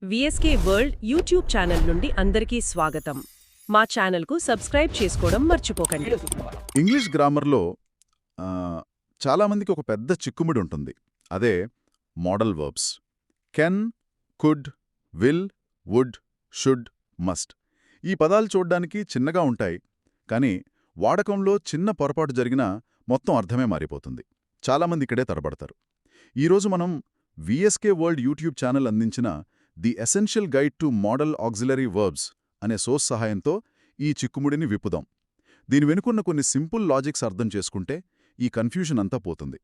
VSK world YouTube channel నుండి అందరికీ స్వాగతం. మా ఛానల్కు సబ్స్క్రైబ్ చేసుకోవడం మర్చిపోకండి. ఇంగ్లీష్ గ్రామర్లో చాలామందికి ఒక పెద్ద చిక్కుముడి ఉంటుంది. అదే modal verbs. Can, could, will, would, should, must. ఈ పదాలు చూడ్డానికి చిన్నగా ఉంటాయి, కానీ వాడకంలో చిన్న పొరపాటు జరిగినా మొత్తం అర్థమే మారిపోతుంది. చాలామంది ఇక్కడే తడబడతారు. ఈరోజు మనం విఎస్కే వరల్డ్ యూట్యూబ్ ఛానల్ అందించిన the essential guide to modal auxiliary verbs అనే సోర్స్ సహాయంతో ఈ చిక్కుముడిని విప్పుదాం. దీని వెనుకున్న కొన్ని సింపుల్ లాజిక్స్ అర్థం చేసుకుంటే ఈ కన్ఫ్యూజన్ అంతా పోతుంది.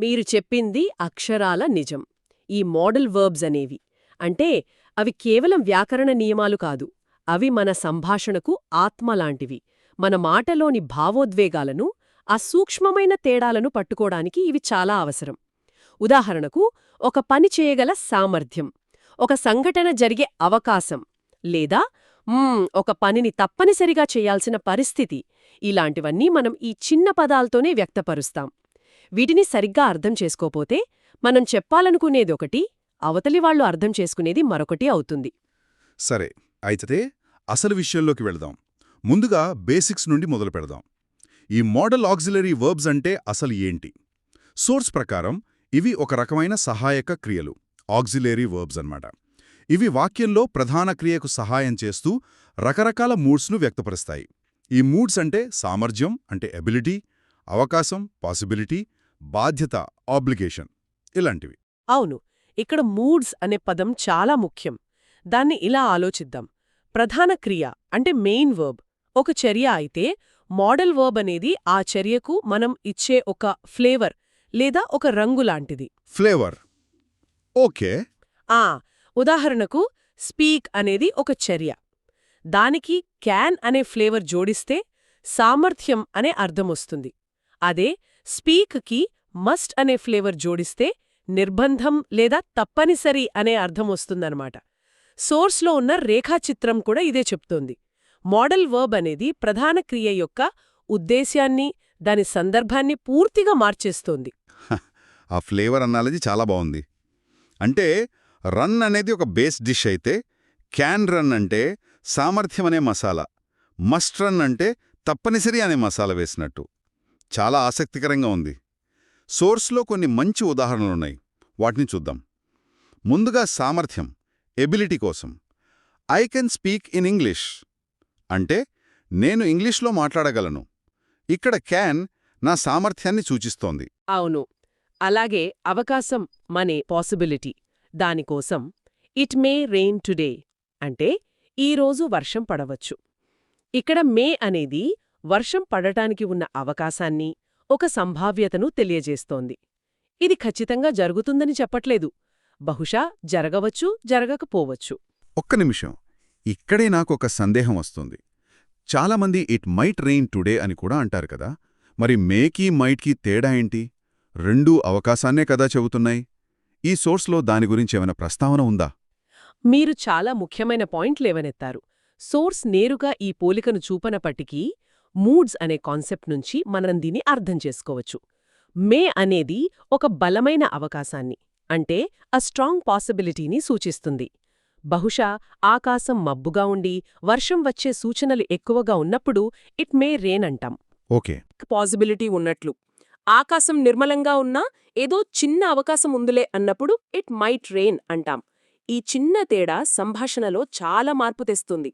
మీరు చెప్పింది అక్షరాల నిజం. ఈ మోడల్ వర్బ్స్ అనేవి అంటే అవి కేవలం వ్యాకరణ నియమాలు కాదు. అవి మన సంభాషణకు ఆత్మలాంటివి. మన మాటలోని భావోద్వేగాలను, ఆ సూక్ష్మమైన తేడాలను పట్టుకోవడానికి ఇవి చాలా అవసరం. ఉదాహరణకు, ఒక పని చేయగల సామర్థ్యం, ఒక సంఘటన జరిగే అవకాశం, లేదా ఒక పనిని తప్పనిసరిగా చేయాల్సిన పరిస్థితి, ఇలాంటివన్నీ మనం ఈ చిన్న పదాలతోనే వ్యక్తపరుస్తాం. వీటిని సరిగ్గా అర్థం చేసుకోపోతే మనం చెప్పాలనుకునేదొకటి, అవతలి వాళ్ళు అర్థం చేసుకునేది మరొకటి అవుతుంది. సరే, అయితే అసలు విషయంలోకి వెళదాం. ముందుగా బేసిక్స్ నుండి మొదలు పెడదాం. ఈ మోడల్ ఆక్సిలరీ వర్బ్స్ అంటే అసలు ఏంటి? సోర్స్ ప్రకారం ఇవి ఒక రకమైన సహాయక క్రియలు, ఆక్సిలరీ వర్బ్స్ అన్నమాట. ఇవి వాక్యంలో ప్రధాన క్రియకు సహాయం చేస్తూ రకరకాల మూడ్స్ను వ్యక్తపరుస్తాయి. ఈ మూడ్స్ అంటే సామర్థ్యం అంటే ఎబిలిటీ, అవకాశం పాసిబిలిటీ, బాధ్యత ఆబ్లిగేషన్, ఇలాంటివి. అవును, ఇక్కడ మూడ్స్ అనే పదం చాలా ముఖ్యం. దాన్ని ఇలా ఆలోచిద్దాం. ప్రధాన క్రియ అంటే మెయిన్ వర్బ్ ఒక చర్య అయితే, మోడల్ వర్బ్ అనేది ఆ చర్యకు మనం ఇచ్చే ఒక ఫ్లేవర్ లేదా ఒక రంగు లాంటిది. ఫ్లేవర్. ఓకే. ఉదాహరణకు, స్పీక్ అనేది ఒక చర్య. దానికి క్యాన్ అనే ఫ్లేవర్ జోడిస్తే సామర్థ్యం అనే అర్థమొస్తుంది. అదే స్పీక్కి మస్ట్ అనే ఫ్లేవర్ జోడిస్తే నిర్బంధం లేదా తప్పనిసరి అనే అర్థమొస్తుందన్నమాట. సోర్స్లో ఉన్న రేఖాచిత్రం కూడా ఇదే చెప్తోంది. మోడల్ వర్బ్ అనేది ప్రధాన క్రియ యొక్క ఉద్దేశ్యాన్ని, దాని సందర్భాన్ని పూర్తిగా మార్చేస్తోంది. ఆ ఫ్లేవర్ అనాలజీ చాలా బాగుంది. అంటే రన్ అనేది ఒక బేస్ డిష్ అయితే, క్యాన్ రన్ అంటే సామర్థ్యం అనే మసాలా, మస్ట్ రన్ అంటే తప్పనిసరి అనే మసాలా వేసినట్టు. చాలా ఆసక్తికరంగా ఉంది. సోర్స్లో కొన్ని మంచి ఉదాహరణలున్నాయి, వాటిని చూద్దాం. ముందుగా సామర్థ్యం, ఎబిలిటీ కోసం. I can speak in English అంటే నేను ఇంగ్లీష్లో మాట్లాడగలను. ఇక్కడ క్యాన్ నా సామర్థ్యాన్ని సూచిస్తోంది. అవును. అలాగే అవకాశం, మనే పాసిబిలిటీ, దానికోసం ఇట్ మే రెయిన్ టుడే అంటే ఈరోజు వర్షం పడవచ్చు. ఇక్కడ మే అనేది వర్షం పడటానికి ఉన్న అవకాశాన్ని, ఒక సంభావ్యతను తెలియజేస్తోంది. ఇది ఖచ్చితంగా జరుగుతుందని చెప్పట్లేదు. బహుశా జరగవచ్చు, జరగకపోవచ్చు. ఒక్క నిమిషం, ఇక్కడే నాకొక సందేహం వస్తుంది. చాలామంది ఇట్ మైట్ రెయిన్ టుడే అని కూడా అంటారు కదా. మరి మేకీ మైట్కి తేడా ఏంటి? రెండూ అవకాశాన్నే కదా చెబుతున్నాయి. ఈ సోర్స్లో దాని గురించి ఏమైనా ప్రస్తావన ఉందా? మీరు చాలా ముఖ్యమైన పాయింట్ లేవనెత్తారు. సోర్స్ నేరుగా ఈ పోలికను చూపనప్పటికీ మూడ్స్ అనే కాన్సెప్ట్ నుంచి మనం దీన్ని అర్థం చేసుకోవచ్చు. మే అనేది ఒక బలమైన అవకాశాన్ని, అంటే అ స్ట్రాంగ్ పాసిబిలిటీని సూచిస్తుంది. బహుశా ఆకాశం మబ్బుగా ఉండి వర్షం వచ్చే సూచనలు ఎక్కువగా ఉన్నప్పుడు ఇట్ మే రెయిన్ అంటాం. ఓకే. పాసిబిలిటీ ఉన్నట్లు. ఆకాశం నిర్మలంగా ఉన్నా ఏదో చిన్న అవకాశం ఉందిలే అన్నప్పుడు ఇట్ మైట్ రెయిన్ అంటాం. ఈ చిన్న తేడా సంభాషణలో చాలా మార్పు తెస్తుంది.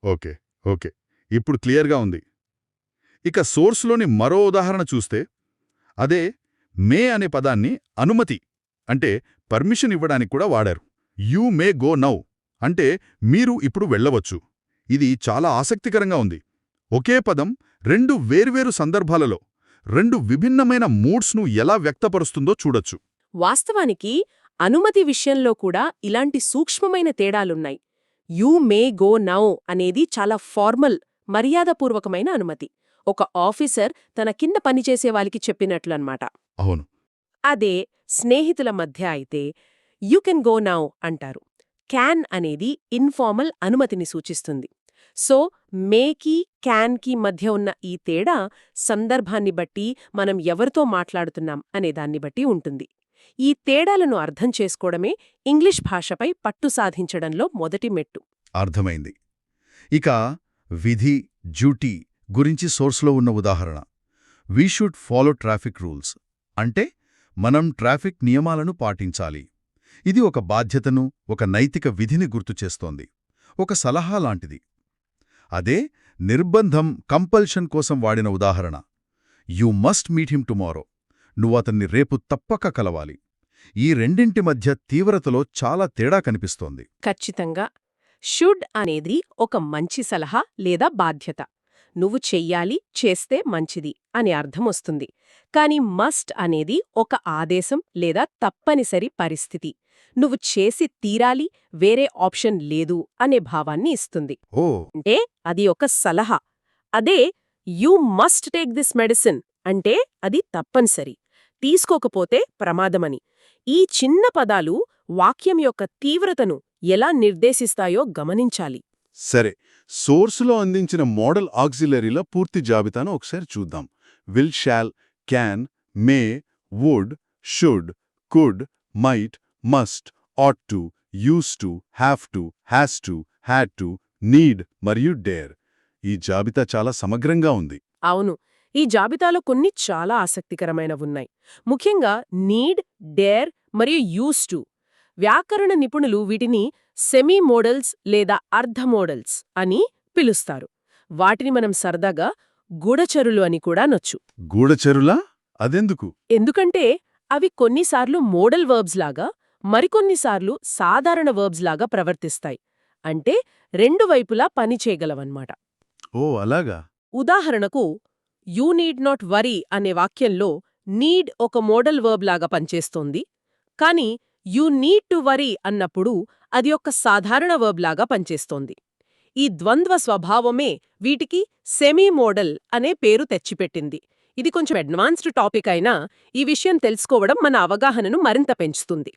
ఓకే. ఓకే, ఇప్పుడు క్లియర్గా ఉంది. ఇక సోర్స్లోని మరో ఉదాహరణ చూస్తే, అదే మే అనే పదాన్ని అనుమతి అంటే పర్మిషన్ ఇవ్వడానికి కూడా వాడారు. యూ మే గో నౌ అంటే మీరు ఇప్పుడు వెళ్ళవచ్చు. ఇది చాలా ఆసక్తికరంగా ఉంది. ఒకే పదం రెండు వేర్వేరు సందర్భాలలో రెండు విభిన్నమైన మూడ్స్ను ఎలా వ్యక్తపరుస్తుందో చూడొచ్చు. వాస్తవానికి అనుమతి విషయంలో కూడా ఇలాంటి సూక్ష్మమైన తేడాలున్నాయి. యూ మే గో నౌ అనేది చాలా ఫార్మల్, మర్యాదపూర్వకమైన అనుమతి. ఒక ఆఫీసర్ తన కింద పనిచేసేవాళ్ళకి చెప్పినట్లన్నమాట. అవును. అదే స్నేహితుల మధ్య అయితే యూ కెన్ గో నౌ అంటారు. క్యాన్ అనేది ఇన్ఫార్మల్ అనుమతిని సూచిస్తుంది. సో మేకి, క్యాన్కి మధ్య ఉన్న ఈ తేడా సందర్భాన్ని బట్టి, మనం ఎవరితో మాట్లాడుతున్నాం అనేదాన్ని బట్టి ఉంటుంది. ఈ తేడాలను అర్థం చేసుకోవడమే ఇంగ్లీష్ భాషపై పట్టు సాధించడంలో మొదటి మెట్టు. అర్థమైంది. ఇక విధి, డ్యూటీ గురించి సోర్స్లో ఉన్న ఉదాహరణ we should follow traffic rules అంటే మనం ట్రాఫిక్ నియమాలను పాటించాలి. ఇది ఒక బాధ్యతను, ఒక నైతిక విధిని గుర్తుచేస్తోంది, ఒక సలహా లాంటిది. అదే నిర్బంధం, కంపల్షన్ కోసం వాడిన ఉదాహరణ you must meet him tomorrow, నువ్వతన్ని రేపు తప్పక కలవాలి. ఈ రెండింటి మధ్య తీవ్రతలో చాలా తేడా కనిపిస్తోంది. ఖచ్చితంగా. షుడ్ అనేది ఒక మంచి సలహా లేదా బాధ్యత. నువ్వు చెయ్యాలి, చేస్తే మంచిది అని అర్థమొస్తుంది. కాని మస్ట్ అనేది ఒక ఆదేశం లేదా తప్పనిసరి పరిస్థితి. నువ్వు చేసి తీరాలి, వేరే ఆప్షన్ లేదు అనే భావాన్ని ఇస్తుంది. ఓ అంటే అది ఒక సలహా. అదే you must take this medicine అంటే అది తప్పనిసరి, తీసుకోకపోతే ప్రమాదమని. ఈ చిన్న పదాలు వాక్యం యొక్క తీవ్రతను ఎలా నిర్దేశిస్తాయో గమనించాలి. సరే, సోర్సులో అందించిన మోడల్ ఆక్సిలరీల పూర్తి జాబితాను ఒకసారి చూద్దాం. Will, shall, can, may, would, should, could, might, must, ought to, used to, have to, has to, had to, need మరియు డేర్. ఈ జాబితా చాలా సమగ్రంగా ఉంది. అవును, ఈ జాబితాలో కొన్ని చాలా ఆసక్తికరమైనవున్నాయి. ముఖ్యంగా నీడ్, డేర్ మరియు యూస్ టు. వ్యాకరణ నిపుణులు వీటిని సెమీ మోడల్స్ లేదా అర్ధ మోడల్స్ అని పిలుస్తారు. వాటిని మనం సరదాగా గూఢచరులు అని కూడా అనొచ్చు. గూఢచరులా? అదెందుకు? ఎందుకంటే అవి కొన్నిసార్లు మోడల్ వర్బ్స్ లాగా, మరికొన్నిసార్లు సాధారణ వర్బ్స్ లాగా ప్రవర్తిస్తాయి. అంటే రెండు వైపులా పనిచేయగలవన్నమాట. ఓ అలాగా. ఉదాహరణకు యూ నీడ్ నాట్ వరీ అనే వాక్యంలో నీడ్ ఒక మోడల్ వర్బ్ లాగా పనిచేస్తోంది. కాని యూ నీడ్ టు వరీ అన్నప్పుడు అది ఒక సాధారణ వర్బ్ లాగా పనిచేస్తోంది. ఈ ద్వంద్వ స్వభావమే వీటికి సెమీ మోడల్ అనే పేరు తెచ్చిపెట్టింది. ఇది కొంచెం అడ్వాన్స్డ్ టాపిక్ అయినా ఈ విషయం తెలుసుకోవడం మన అవగాహనను మరింత పెంచుతుంది.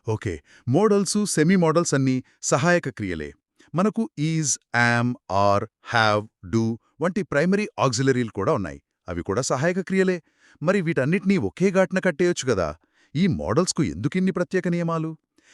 ఓకే, మోడల్సు, సెమీ మోడల్స్ అన్నీ సహాయక క్రియలే. మనకు is, am, are, have, do వంటి ప్రైమరీ ఆక్సిలరీలు కూడా ఉన్నాయి. అవి కూడా సహాయక క్రియలే. మరి వీటన్నిటినీ ఒకే ఘాట్న కట్టేయొచ్చు గదా. ఈ మోడల్స్కు ఎందుకిన్ని ప్రత్యేక నియమాలు?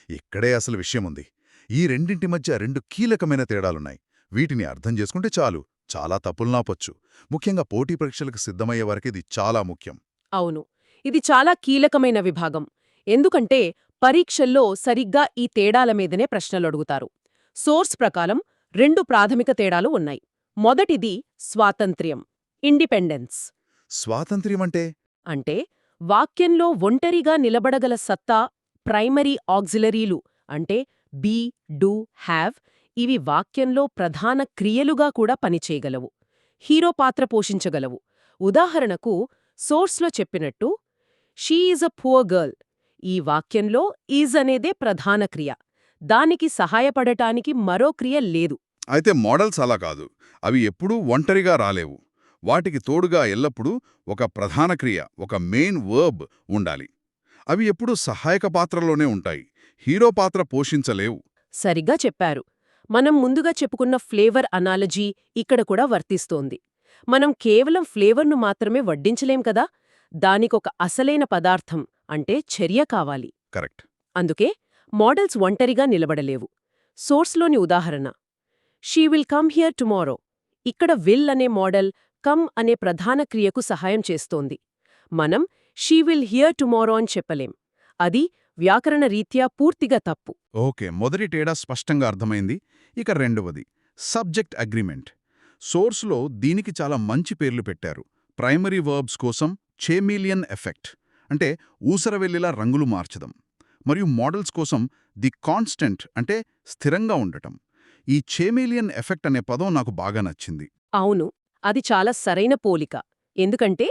ఇక్కడే అసలు విషయముంది. ఈ రెండింటి మధ్య రెండు కీలకమైన తేడాలున్నాయి. వీటిని అర్థం చేసుకుంటే చాలు, చాలా తప్పుల్నాపొచ్చు. ముఖ్యంగా పోటీ పరీక్షలకు సిద్ధమయ్యే వరకిది చాలా ముఖ్యం. అవును, ఇది చాలా కీలకమైన విభాగం. ఎందుకంటే పరీక్షల్లో సరిగ్గా ఈ తేడాల మీదనే ప్రశ్నలు అడుగుతారు. సోర్స్ ప్రకారం రెండు ప్రాథమిక తేడాలు ఉన్నాయి. మొదటిది స్వాతంత్ర్యం, ఇండిపెండెన్స్. స్వాతంత్ర్యమంటే? అంటే వాక్యంలో ఒంటరిగా నిలబడగల సత్తా. ప్రైమరీ ఆక్సిలరీలు అంటే బీ, డూ, హ్యావ్ ఇవి వాక్యంలో ప్రధాన క్రియలుగా కూడా పనిచేయగలవు. హీరో పాత్ర పోషించగలవు. ఉదాహరణకు సోర్స్లో చెప్పినట్టు she is a poor girl. ఈ వాక్యంలో ఈజ్ అనేదే ప్రధాన క్రియ. దానికి సహాయపడటానికి మరో క్రియ లేదు. అయితే మోడల్స్ అలా కాదు. అవి ఎప్పుడూ ఒంటరిగా రాలేవు. వాటికి తోడుగా ఎల్లప్పుడూ ఒక ప్రధాన క్రియ, ఒక మెయిన్ వర్బ్ ఉండాలి. అవి ఎప్పుడూ సహాయక పాత్రలోనే ఉంటాయి, హీరో పాత్ర పోషించలేవు. సరిగ్గా చెప్పారు. మనం ముందుగా చెప్పుకున్న ఫ్లేవర్ అనాలజీ ఇక్కడ కూడా వర్తిస్తోంది. మనం కేవలం ఫ్లేవర్ను మాత్రమే వడ్డించలేం కదా. దానికొక అసలైన పదార్థం అంటే చర్య కావాలి. కరెక్ట్. అందుకే మోడల్స్ ఒంటరిగా నిలబడలేవు. సోర్స్లోని ఉదాహరణ she will come here tomorrow. ఇక్కడ విల్ అనే మోడల్ కమ్ అనే ప్రధాన క్రియకు సహాయం చేస్తోంది. మనం షీ విల్ హియర్ టుమారో అని చెప్పలేం. అది వ్యాకరణ రీత్యా పూర్తిగా తప్పు. ఓకే, మొదటి తేడా స్పష్టంగా అర్థమైంది. ఇక రెండవది సబ్జెక్ట్ అగ్రిమెంట్. సోర్స్లో దీనికి చాలా మంచి పేర్లు పెట్టారు. ప్రైమరీ వర్బ్స్ కోసం చేమీలియన్ ఎఫెక్ట్ అంటే ఊసరవెల్లిలా రంగులు మార్చడం, మరియు మోడల్స్ కోసం ది కాన్స్టెంట్ అంటే స్థిరంగా ఉండటం. ఈ చేమీలియన్ ఎఫెక్ట్ అనే పదం నాకు బాగా నచ్చింది. అవును, అది చాలా సరైన పోలిక. ఎందుకంటే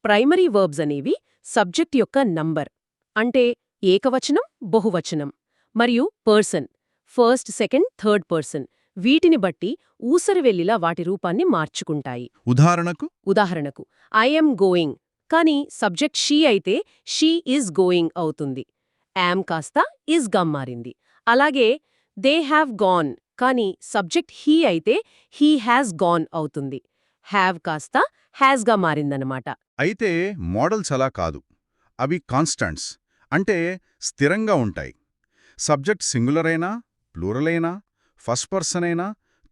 ప్రైమరీ వర్బ్స్ అనేవి సబ్జెక్ట్ యొక్క నంబర్ అంటే ఏకవచనం, బహువచనం మరియు person, first, second, third person వీటిని బట్టి ఊసరవెల్లిలా వాటి రూపాన్ని మార్చుకుంటాయి. ఉదాహరణకు ఐఎమ్ గోయింగ్ కానీ సబ్జెక్ట్ షీ అయితే షీ ఈజ్ గోయింగ్ అవుతుంది. యామ్ కాస్త ఈజ్ గమ్ మారింది. అలాగే దే హ్యావ్ గాన్ కానీ సబ్జెక్ట్ హీ అయితే హీ హ్యాస్ గాన్ అవుతుంది. హ్యావ్ కాస్త హ్యాస్గా మారిందన్నమాట. అయితే మోడల్స్ అలా కాదు. అవి కాన్స్టాంట్స్. అంటే స్థిరంగా ఉంటాయి. సబ్జెక్ట్ సింగులర్ అయినా, ప్లూరల్ అయినా, ఫస్ట్ పర్సన్ అయినా,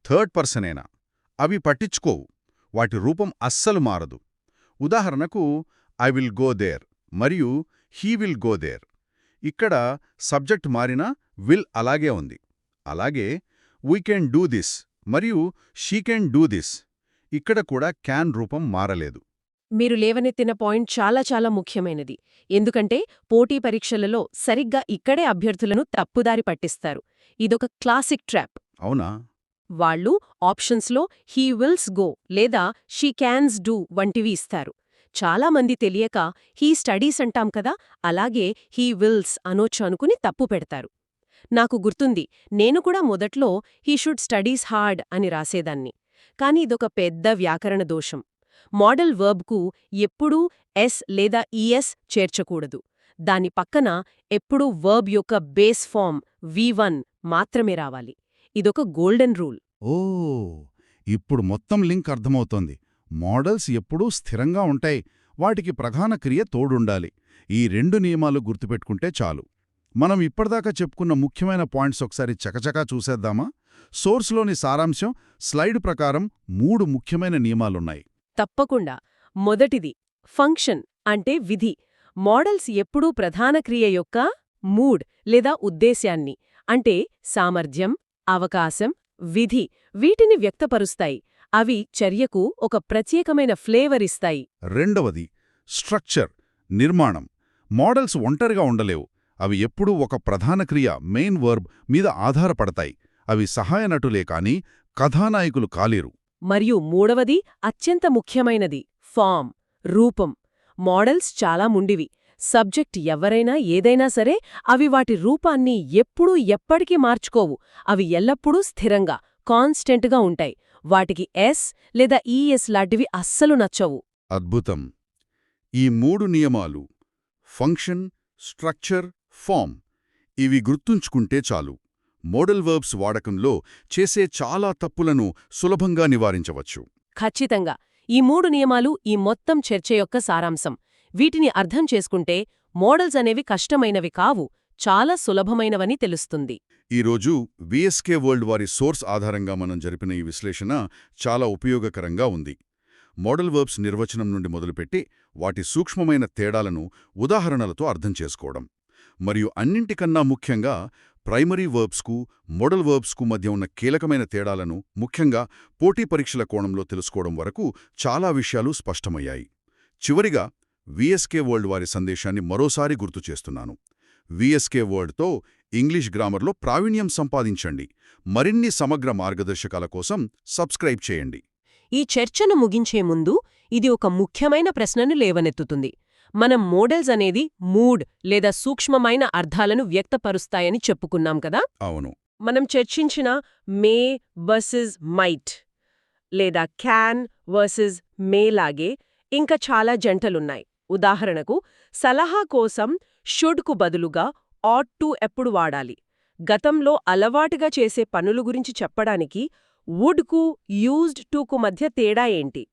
థర్డ్ పర్సన్ అయినా అవి పట్టించుకోవు. వాటి రూపం అస్సలు మారదు. ఉదాహరణకు ఐ విల్ గో దేర్ మరియు హీ విల్ గో దేర్. ఇక్కడ సబ్జెక్ట్ మారినా విల్ అలాగే ఉంది. అలాగే వీ కెన్ డూ దిస్ మరియు షీ కెన్ డూ దిస్. ఇక్కడ కూడా క్యాన్ రూపం మారలేదు. మీరు లేవనెత్తిన పాయింట్ చాలా చాలా ముఖ్యమైనది. ఎందుకంటే పోటీ పరీక్షలలో సరిగ్గా ఇక్కడే అభ్యర్థులను తప్పుదారి పట్టిస్తారు. ఇదొక క్లాసిక్ ట్రాప్. అవునా? వాళ్ళు ఆప్షన్స్లో హీ విల్స్ గో లేదా షీ క్యాన్స్ డూ వంటివి ఇస్తారు. చాలామంది తెలియక హీ స్టడీస్ అంటాం కదా, అలాగే హీ విల్స్ అనొచ్చు అనుకుని తప్పు పెడతారు. నాకు గుర్తుంది, నేను కూడా మొదట్లో హీ షుడ్ స్టడీస్ హార్డ్ అని రాసేదాన్ని. కాని ఇదొక పెద్ద వ్యాకరణ దోషం. మోడల్ వర్బ్కు ఎప్పుడూ ఎస్ లేదా ఈఎస్ చేర్చకూడదు. దాని పక్కన ఎప్పుడూ వర్బ్ యొక్క బేస్ ఫామ్ V1 మాత్రమే రావాలి. ఇదొక గోల్డెన్ రూల్. ఓ, ఇప్పుడు మొత్తం లింక్ అర్థమవుతోంది. మోడల్స్ ఎప్పుడూ స్థిరంగా ఉంటాయి, వాటికి ప్రధాన క్రియ తోడుండాలి. ఈ 2 నియమాలు గుర్తుపెట్టుకుంటే చాలు. మనం ఇప్పటిదాకా చెప్పుకున్న ముఖ్యమైన పాయింట్స్ ఒకసారి చకచకా చూసేద్దామా? సోర్స్లోని సారాంశం స్లైడ్ ప్రకారం 3 ముఖ్యమైన నియమాలున్నాయి. తప్పకుండా. మొదటిది ఫంక్షన్ అంటే విధి. మోడల్స్ ఎప్పుడూ ప్రధాన క్రియ యొక్క మూడ్ లేదా ఉద్దేశ్యాన్ని అంటే సామర్థ్యం, అవకాశం, విధి వీటిని వ్యక్తపరుస్తాయి. అవి చర్యకు ఒక ప్రత్యేకమైన ఫ్లేవర్ ఇస్తాయి. రెండవది స్ట్రక్చర్, నిర్మాణం. మోడల్స్ ఒంటరిగా ఉండలేవు. అవి ఎప్పుడూ ఒక ప్రధాన క్రియ మెయిన్ వర్బ్ మీద ఆధారపడతాయి. అవి సహాయనటులే కాని కథానాయకులు కాలేరు. మరియు మూడవది అత్యంత ముఖ్యమైనది ఫామ్, రూపం. మోడల్స్ చాలా ముండివి. సబ్జెక్ట్ ఎవరైనా ఏదైనా సరే అవి వాటి రూపాన్ని ఎప్పుడూ ఎప్పటికీ మార్చుకోవు. అవి ఎల్లప్పుడూ స్థిరంగా, కాన్స్టెంట్గా ఉంటాయి. వాటికి ఎస్ లేదా ఈఎస్ లాంటివి అస్సలు నచ్చవు. అద్భుతం. ఈ 3 నియమాలు ఫంక్షన్, స్ట్రక్చర్, ఫామ్ ఇవి గుర్తుంచుకుంటే చాలు. మోడల్ వర్బ్స్ వాడకంలో చేసే చాలా తప్పులను సులభంగా నివారించవచ్చు. ఖచ్చితంగా. ఈ 3 నియమాలు ఈ మొత్తం చర్చ యొక్క సారాంశం. వీటిని అర్థం చేసుకుంటే మోడల్స్ అనేవి కష్టమైనవి కావు, చాలా సులభమైనవని తెలుస్తుంది. ఈరోజు VSK వరల్డ్ వారి సోర్స్ ఆధారంగా మనం జరిపిన ఈ విశ్లేషణ చాలా ఉపయోగకరంగా ఉంది. మోడల్ వర్బ్స్ నిర్వచనం నుండి మొదలుపెట్టి వాటి సూక్ష్మమైన తేడాలను ఉదాహరణలతో అర్థం చేసుకోవడం, మరియు అన్నింటికన్నా ముఖ్యంగా ప్రైమరీ వర్బ్స్కు, మోడల్ వర్బ్స్కు మధ్య ఉన్న కీలకమైన తేడాలను ముఖ్యంగా పోటీ పరీక్షల కోణంలో తెలుసుకోవడం వరకు చాలా విషయాలు స్పష్టమయ్యాయి. చివరిగా VSK వరల్డ్ వారి సందేశాన్ని మరోసారి గుర్తు చేస్తున్నాను. VSK వరల్డ్తో ఇంగ్లీష్ గ్రామర్లో ప్రావీణ్యం సంపాదించండి. మరిన్ని సమగ్ర మార్గదర్శకాల కోసం సబ్స్క్రైబ్ చేయండి. ఈ చర్చను ముగించే ముందు ఇది ఒక ముఖ్యమైన ప్రశ్నను లేవనెత్తుతుంది. మనం మోడల్స్ అనేది మూడ్ లేదా సూక్ష్మమైన అర్థాలను వ్యక్తపరుస్తాయని చెప్పుకున్నాం కదా. అవును. మనం చర్చించిన మే వర్సెస్ మైట్ లేదా క్యాన్ వర్సెస్ మే లాగే ఇంకా చాలా జంటలున్నాయి. ఉదాహరణకు సలహా కోసం షుడ్కు బదులుగా ought to ఎప్పుడు వాడాలి? గతంలో అలవాటుగా చేసే పనుల గురించి చెప్పడానికి వుడ్కు యూజ్డ్ టుకు మధ్య తేడా ఏంటి?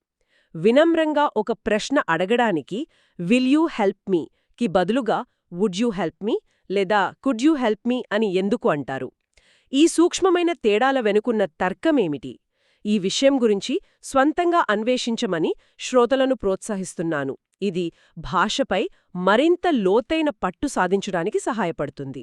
వినమ్రంగా ఒక ప్రశ్న అడగడానికి విల్ యూ హెల్ప్ మీ కి బదులుగా వుడ్ యూ హెల్ప్ మీ లేదా కుడ్ యూ హెల్ప్ మీ అని ఎందుకు అంటారు? ఈ సూక్ష్మమైన తేడాల వెనుకున్న తర్కమేమిటి? ఈ విషయం గురించి స్వంతంగా అన్వేషించమని శ్రోతలను ప్రోత్సహిస్తున్నాను. ఇది భాషపై మరింత లోతైన పట్టు సాధించడానికి సహాయపడుతుంది.